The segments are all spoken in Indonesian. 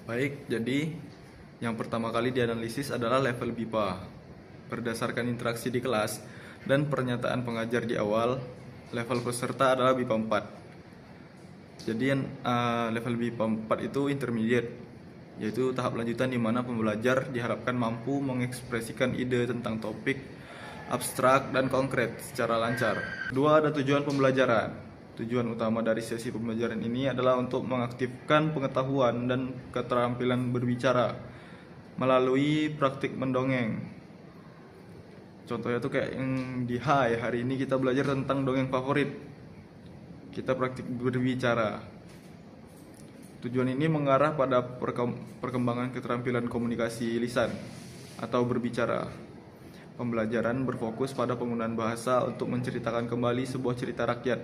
Baik, jadi yang pertama kali dianalisis adalah level BIPA. Berdasarkan interaksi di kelas dan pernyataan pengajar di awal, level peserta adalah BIPA 4. Jadi level BIPA 4 itu intermediate, yaitu tahap lanjutan di mana pembelajar diharapkan mampu mengekspresikan ide tentang topik abstrak dan konkret secara lancar. Kedua, ada tujuan pembelajaran. Tujuan utama dari sesi pembelajaran ini adalah untuk mengaktifkan pengetahuan dan keterampilan berbicara melalui praktik mendongeng. Contohnya tuh kayak yang di hari ini kita belajar tentang dongeng favorit. Kita praktik berbicara. Tujuan ini mengarah pada perkembangan keterampilan komunikasi lisan atau berbicara. Pembelajaran berfokus pada penggunaan bahasa untuk menceritakan kembali sebuah cerita rakyat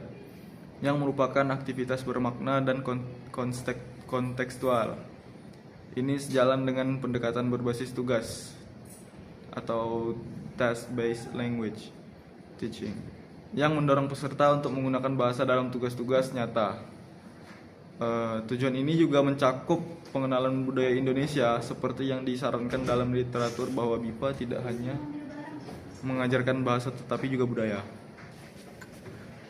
yang merupakan aktivitas bermakna dan kontekstual. Ini sejalan dengan pendekatan berbasis tugas atau task-based language teaching yang mendorong peserta untuk menggunakan bahasa dalam tugas-tugas nyata. Tujuan ini juga mencakup pengenalan budaya Indonesia seperti yang disarankan dalam literatur bahwa BIPA tidak hanya mengajarkan bahasa tetapi juga budaya.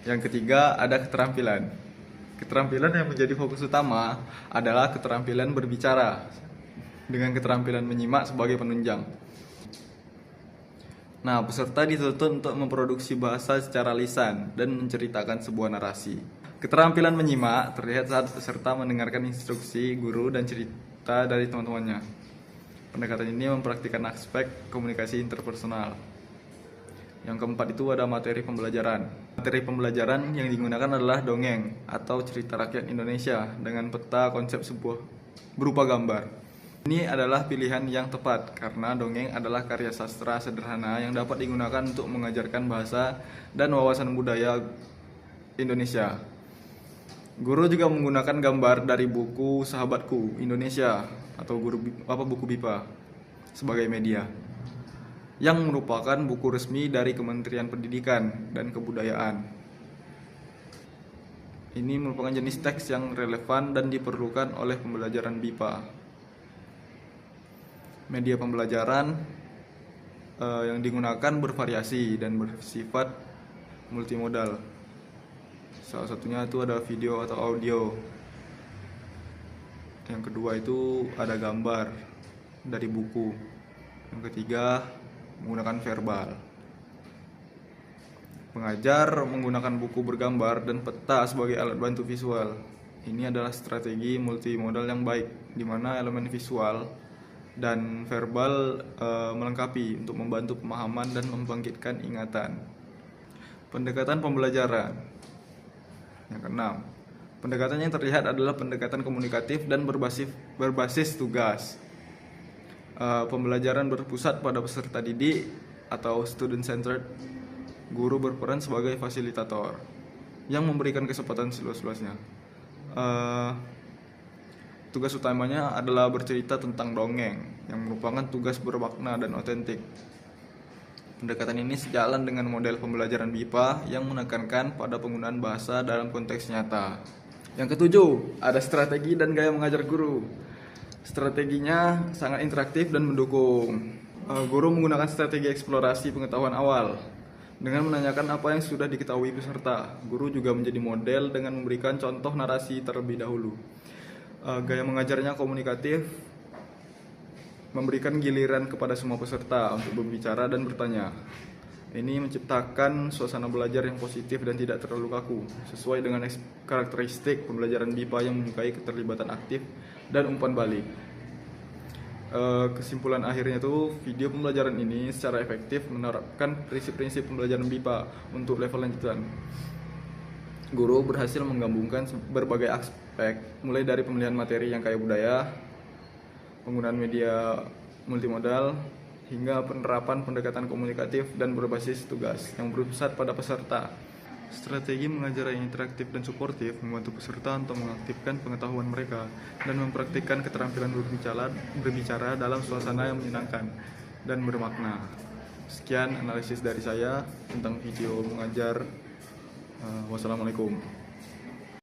Yang ketiga, ada keterampilan. Keterampilan yang menjadi fokus utama adalah keterampilan berbicara dengan keterampilan menyimak sebagai penunjang. Nah, peserta dituntut untuk memproduksi bahasa secara lisan dan menceritakan sebuah narasi. Keterampilan menyimak terlihat saat peserta mendengarkan instruksi guru dan cerita dari teman-temannya. Pendekatan ini mempraktikkan aspek komunikasi interpersonal. Yang keempat itu ada materi pembelajaran. Materi pembelajaran yang digunakan adalah dongeng atau cerita rakyat Indonesia dengan peta konsep sebuah berupa gambar. Ini adalah pilihan yang tepat karena dongeng adalah karya sastra sederhana yang dapat digunakan untuk mengajarkan bahasa dan wawasan budaya Indonesia. Guru juga menggunakan gambar dari buku Sahabatku Indonesia atau buku BIPA sebagai media, yang merupakan buku resmi dari Kementerian Pendidikan dan Kebudayaan. Ini merupakan jenis teks yang relevan dan diperlukan oleh pembelajaran BIPA. Media pembelajaran yang digunakan bervariasi dan bersifat multimodal. Salah satunya itu ada video atau audio. Yang kedua itu ada gambar dari buku. Yang ketiga, menggunakan verbal. Pengajar menggunakan buku bergambar dan peta sebagai alat bantu visual. Ini adalah strategi multimodal yang baik, di mana elemen visual dan verbal melengkapi untuk membantu pemahaman dan membangkitkan ingatan. Pendekatan pembelajaran. Yang keenam, pendekatan yang terlihat adalah pendekatan komunikatif dan berbasis tugas. Pembelajaran berpusat pada peserta didik atau student centered. Guru berperan sebagai fasilitator yang memberikan kesempatan seluas-luasnya. Tugas utamanya adalah bercerita tentang dongeng yang merupakan tugas bermakna dan otentik. Pendekatan ini sejalan dengan model pembelajaran BIPA yang menekankan pada penggunaan bahasa dalam konteks nyata. Yang ketujuh, ada strategi dan gaya mengajar guru. Strateginya sangat interaktif dan mendukung. Guru menggunakan strategi eksplorasi pengetahuan awal dengan menanyakan apa yang sudah diketahui peserta. Guru juga menjadi model dengan memberikan contoh narasi terlebih dahulu. Gaya mengajarnya komunikatif, memberikan giliran kepada semua peserta untuk berbicara dan bertanya. Ini menciptakan suasana belajar yang positif dan tidak terlalu kaku, sesuai dengan karakteristik pembelajaran BIPA yang menyukai keterlibatan aktif dan umpan balik. Kesimpulan akhirnya tuh, video pembelajaran ini secara efektif menerapkan prinsip-prinsip pembelajaran BIPA untuk level lanjutan. Guru berhasil menggabungkan berbagai aspek, mulai dari pemilihan materi yang kaya budaya, penggunaan media multimodal, hingga penerapan pendekatan komunikatif dan berbasis tugas yang berpusat pada peserta. Strategi mengajar yang interaktif dan suportif membantu peserta untuk mengaktifkan pengetahuan mereka dan mempraktikkan keterampilan berbicara dalam suasana yang menyenangkan dan bermakna. Sekian analisis dari saya tentang video mengajar. Wassalamualaikum.